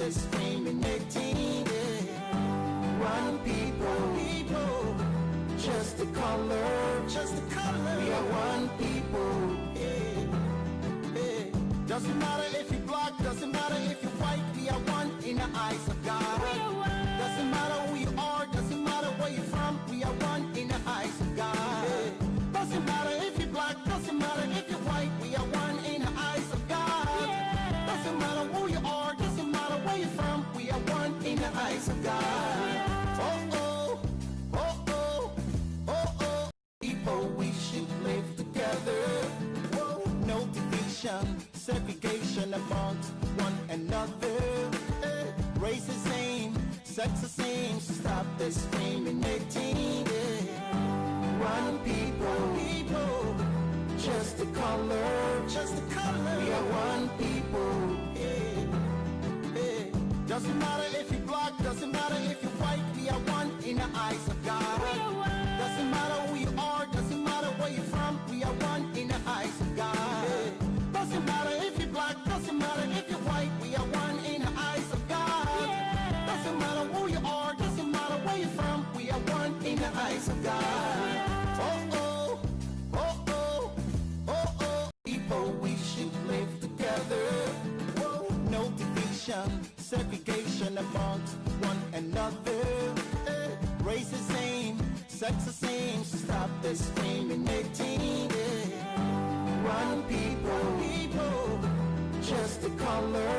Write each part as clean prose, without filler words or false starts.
discriminating. One people, just a color. We are one people. Doesn't matter if you're black, doesn't matter if you're white. We are one in the eyes of God. Doesn't matter who you are, doesn't matter where you're from. We are one in the eyes of God. Doesn't matter if you're black, doesn't matter if you're white. We are one in the eyes of God. Doesn't matter who you are, doesn't matter where you're from. We are one in the eyes of God. People, we should live together. No division, segregation amongst one another. Race the same, sex the same, so stop discriminating. One people, just a color. We are one people. Doesn't matter if you're black, doesn't matter if you're white. We are one in the eyes of God. Doesn't matter who you are, doesn't matter where you're from. We are one in the eyes of God. Doesn't matter if you're black, doesn't matter if you're white. We are one in the eyes of God. Doesn't matter who you are, doesn't matter where you're from. We are one in the eyes of God. People, we should live together. No division, segregation amongst one another. Race the same, sex the same, so stop discriminating. One people, just a color.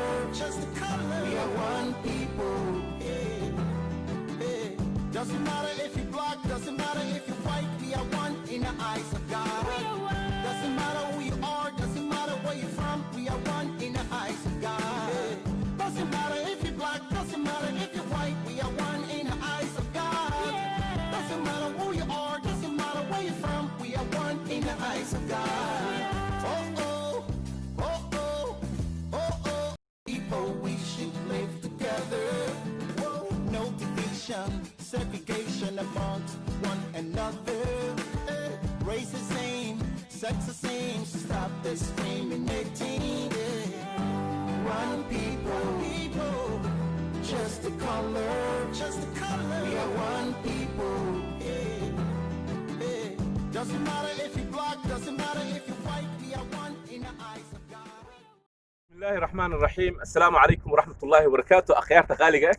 We are one people. Doesn't matter if you're black, doesn't matter if you're white. We are one in the eyes of God. Doesn't matter who you are, doesn't matter where you're from. We are one in the eyes of God. Doesn't matter if you're black, doesn't matter if you're white. We are one in the eyes of God. Doesn't matter who you are, doesn't matter where you're from. We are one in the eyes of God. People, we should live together. No division, segregation amongst one another. Race the same, sex the same, so stop discriminating. One people, just a color. We are one people. Doesn't matter if you're black, doesn't matter if you're white. We are one in the eyes of God. بسم الله الرحمن الرحيم. السلام عليكم ورحمة الله وبركاته. أخيارتا غالية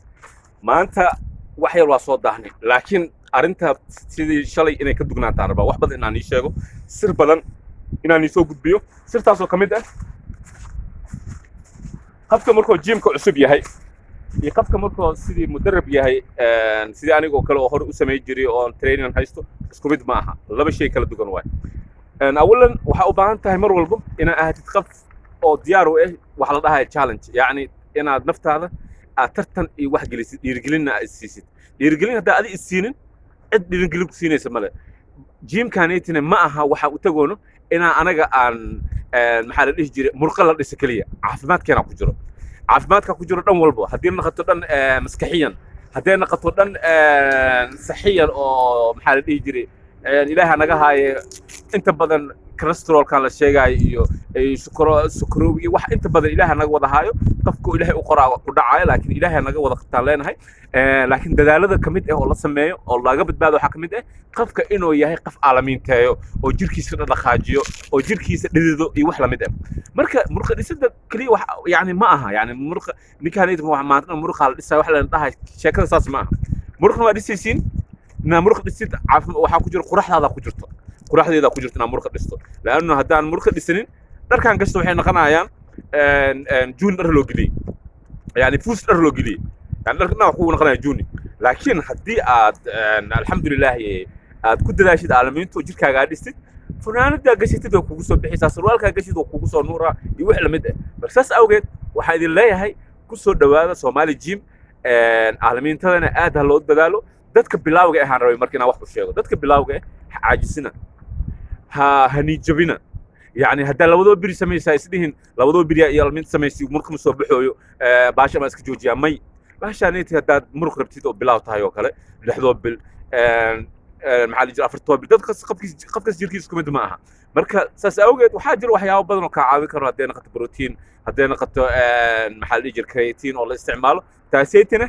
ما أنت وحي الواسود دهني لكن أرنتها سيدي شلي إني كدقنا تعربا وحبض إن أنا يشيغو سر بدن إن أنا يسوق بيو سر تاسو كميدة قفك مركو جيمكو عصب يهي قفك مركو سيدي مدرب يهي سيدي أنا أقول كلو أخر أسمي جري أو ترينين هايستو اسكوبيد معها لا بشيء كلا دقن واي أولا وحأوبان تهي مر والبو إن أهتتخف أو ديارو إيه وحلا هاي تشالنج يعني أنا نفت هذا أترتن إيه واحد جلس يرجلنا السيسيت يرجلنا ده أدي السينين عد يرجلك سينة سملا جيم كانيتنا معها وحأوتجونه أنا عن محل الإجري مرقلة الإسكالية عفمات كنا كجرو عفمات كجرو دم والبو هدينا خططن مسكحيا هدينا خططن صحيا أو محل الإجري إلهي أنا جاهاي أنت بدن كوليسترول كان الشيء جاي سكروبي واحد أنت بدل إلهي أنا جوده هايو قفكو إلهي أقرأ كدعاء لكن إلهي أنا جوده قتالين هاي لكن دلالة كميت الله سماه الله جابت بعده حكمته قفك إنه يهي قف عالمين تايو أو جركيس كده خاجيو أو جركيس لذو يوحلا مدة مرخ لسه كلي يعني معها يعني مرخ نكانيت معنا مرخ على لسه وحلا نتاها شكل أساس معها مرخ ما ديسين مرخ ديسين عارف وحاكو جر قرح هذا كجرته قرح هذا كجرتنا مرخ ديستو لأنه هدان مرخ ديسين در كان قصته حين قناعيان جون أرلوجلي يعني فوس أرلوجلي يعني دركنا وحنا قناع جوني لكن حدي الحمد لله كنت لا شيء عالمين توجد كعادستي فنان ده قصتي ده كوسو بحساس روال كقصتي ده كوسو نورا يوحل مدة بس أوجد وحيد الله هاي كوسو دوالة سومالي جيم عالمين تلانا هالو بدالو دتك بلاوجة هنروي مركنا واحد الشيء دتك بلاوجة عاجزنا هنيجبنا يعني هذا لو دو بري سمي سايسدين لو دو بري يالمين سمي سي مركم صبحوا باشا ما اسك جوجيا مي باشا نيت هذا مرك ربتيدو بلاو تايو كله لحدو بال maxaa la jira afartoo bil dadka qofkas jirkiisa isku mid ma aha marka saas awgeed waxaa jira waxyaabo badan oo kaa caawin karo haddii noqoto protein haddii noqoto maxaa la jira creatine oo la isticmaalo taasaytina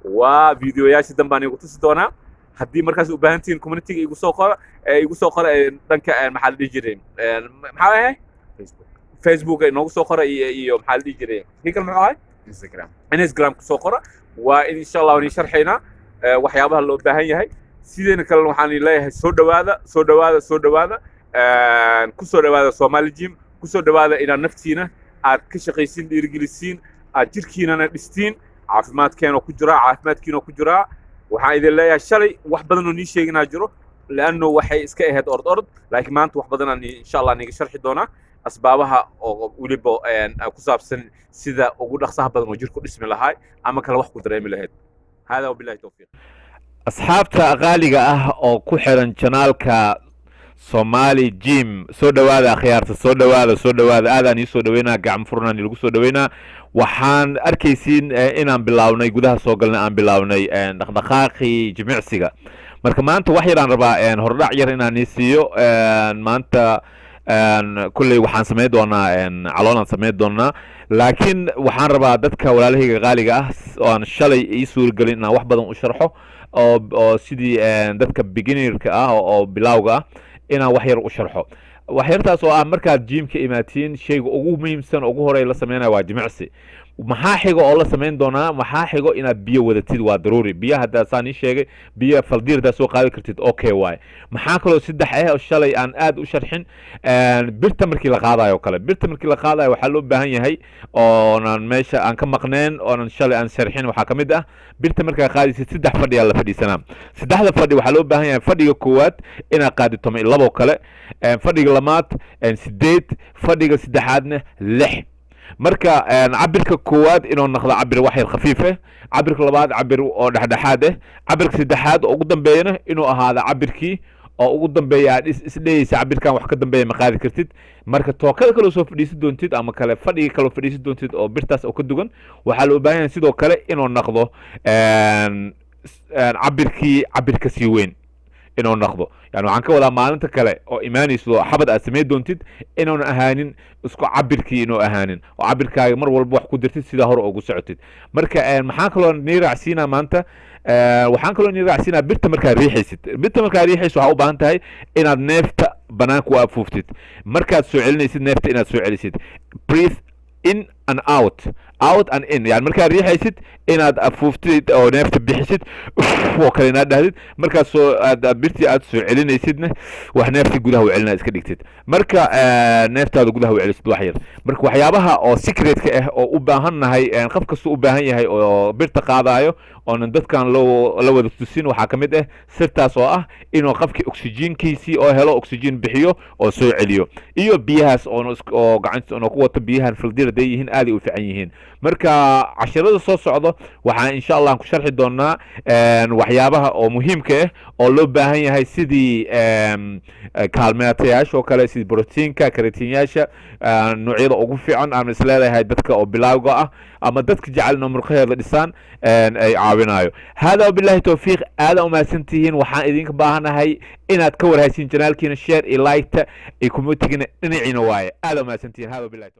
waa videoyaasha dan baan igu tusi doonaa haddii markaas u baahan tihiin communityga igu soo qora dhanka maxaa la dhihi jiray maxaa ahay facebook inoogu soo qora iyo maxaa la dhihi jiray kii kale muxuu ahay instagram ku soo qora waa in insha allah waan sharxaynaa waxyaabaha loo baahan yahay sideena kale waxaan leeyahay soo dhawaada ku soo dhawaada Somali Gym ku soo dhawaada inaad naftiina aad ka shaqaysiin dhiirigelisiin aad jirkiinana dhistiin caafimaadkeena ku jira waxaan idin leeyahay shalay wax badan oo nii sheeginaa jiro laanno waxay iska ahayd orod laakiin maanta wax badan aan insha Allah niga sharxi doonaa asbaabaha oo waliba ku saabsan sida ugu dhaqsaha badan oo jirku dhismi lahaay ama kala wax ku dareemi lahayd hada wabillahi tawfiiq asxaabta qaaliga ah oo ku xiran janaalka Somali Gym soo dhawaada khiyaarta soo dhawaada aadaan soo dhaweynaa gacmo furnaan lagu soo dhaweynaa waxaan arkaysiin inaan bilaabnay gudaha soo galnay aan bilaabnay dhaqdhaqaaqi jimicsiga marka maanta wax yar aan rabaa hordhac yar inaan siiyo maanta kulley waxaan sameyn doonaa caloon aan sameyn doonaa laakiin waxaan rabaa dadka walaalahayga qaaliga ah oo aan shalay ii suuragelin inaan wax badan u sharxo oo sidii dadka beginnerka ah oo bilawga ah inaan wax yar u sharxo wax yartaas oo ah markaad gymka imaatiin shayga ugu muhiimsan ugu horeey la sameynaa waa jimicsi maxaa xigo oo la sameyn doonaa maxaa xigo inaad biyo wadatid waa daruuri biyaha hadda saan sheegay biyo faldiirda soo qaadi kartid okay waay maxaa kaloo saddex oo shalay aan aad u sharxin birta markii la qaadayo kale waxaa loo baahan yahay oo meesha aan ka maqneen oo shalay aan sharxin waxaa kamid ah birta markaa qaadaysid saddex fadhi la fadhiisanaa saddexda fadhi waxaa loo baahan yahay fadhiga koowaad inaad qaadito labo kale fadhiga labaad 8 fadhiga saddexaadna 6 marka cabirka koowaad inuu noqdo cabir wax yar khafiif ah cabirka labaad cabir oo dhexdhexaad ah cabirka saddexaad oo ugu dambeeyana inuu ahaado cabirkii oo ugu dambeeya isleeyaysa cabirkan wax ka dambeeya ma qaadi kartid marka tookada kale soo fadhiisan doontid ama kale fadhiga kale fadhiisan doontid oo birtaas oo ka dugan waxaa loo baahan yahay sidoo kale inuu noqdo cabirka sii weyn inuu noqdo yani waxaan ka wadaa maalinta kale oo imaanayso xabad aad sameyn doontid inuuna ahaanin isku cabirkii inuu ahaanin oo cabirkaaga mar walba wax ku dirtid sidaa hore ugu socotid marka maxaan kaloo nii raacsiinaa maanta waxaan kaloo nii raacsiinaa birta markaad riixaysid waxaa u baahan tahay inaad neefta banaanka u afuuftid markaad soo celinaysid neefta inaad soo celisid breathe in and out and in yani markaad riixaysid inaad afuuftid oo neefta bixisid oo kale inaad dhahdid markaas birtii aad soo celinaysidna wax neeftii gudaha u celinaa iska dhigtid marka neeftaada gudaha u celisid wax yar marka waxyaabaha oo secretka ah oo u baahan nahay qof kasta u baahan yahay oo birta qaadayo oonan dadkan la wada tusin waxaa ka mid ah sirtaas oo ah inuu qofkii oxygenkiisii oo helo oxygen bixiyo oo soo celiyo iyo biyahaas oo gacanta ku wato biyahan fildir day yihiin aad u fiican yihiin marka casharada soo socdo waxaan insha Allah ku sharxi doonaa waxyaabaha oo muhiimka ah oo loo baahan yahay sidii kaalmeetayaasha oo kale sidii proteinka creatineyaasha noocyada ugu fiican aan isleedahay dadka oo bilawga ah ama dadka jecelna murqaheeda dhisaan ay caawinayo hada billahi tawfiiq aada u maasantihiin waxaan idinka baahanahay inaad ka warhaysiin janaalkiina share iyo like iyo community-gina dhinacina waaye aada u maasantihiin hada billahi